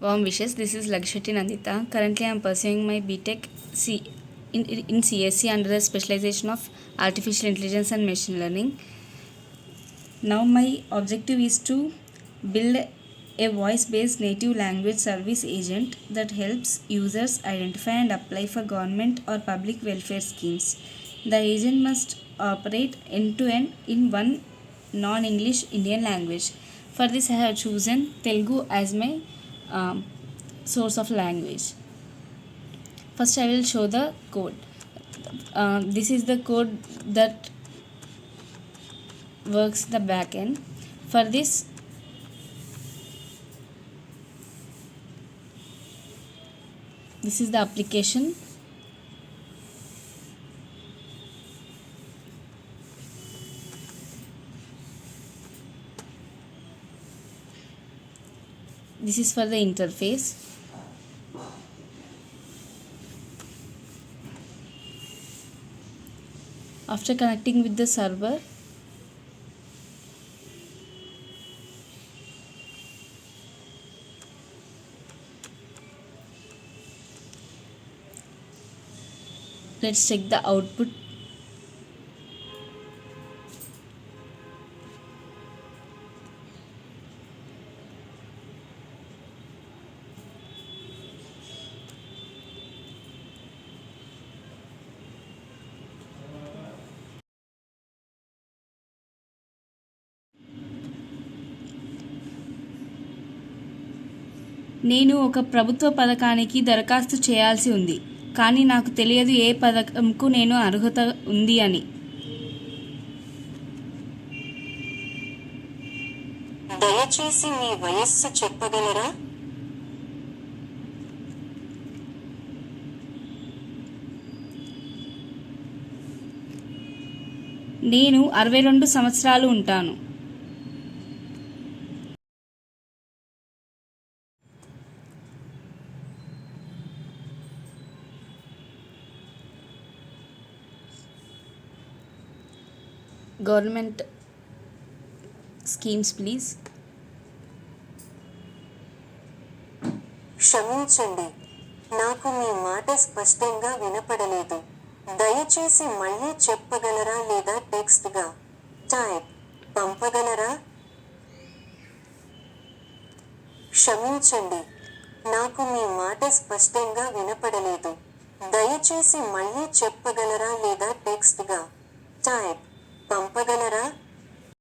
Warm wishes. This is Lakshetty Nandita. Currently, I am pursuing my BTech in CSC under the specialization of Artificial Intelligence and Machine Learning. Now, my objective is to build a voice-based native language service agent that helps users identify and apply for government or public welfare schemes. The agent must operate end-to-end in one non-English Indian language. For this, I have chosen Telugu as my source of language. First, I will show the code. This is the code that works the backend. For this, this is the application. This is for the interface. After connecting with the server, let's check the output. నేను ఒక ప్రభుత్వ పథకానికి దరఖాస్తు చేయాల్సి ఉంది, కానీ నాకు తెలియదు ఏ పథకంకు నేను అర్హత ఉంది అని. దయచేసి మీ వయస్సు చెప్పగలరా? నేను 62 సంవత్సరాలు ఉంటాను. Government schemes please. క్షమించండి, నాకు మీ మాట స్పష్టంగా వినపడలేదు. దయచేసి మళ్ళీ చెప్పగలరా లేదా టెక్స్ట్గా టైప్ పంపగలరా? క్షమించండి, నాకు మీ మాట స్పష్టంగా వినపడలేదు. దయచేసి మళ్ళీ చెప్పగలరా లేదా టెక్స్ట్గా టైప్ పంపగలరా?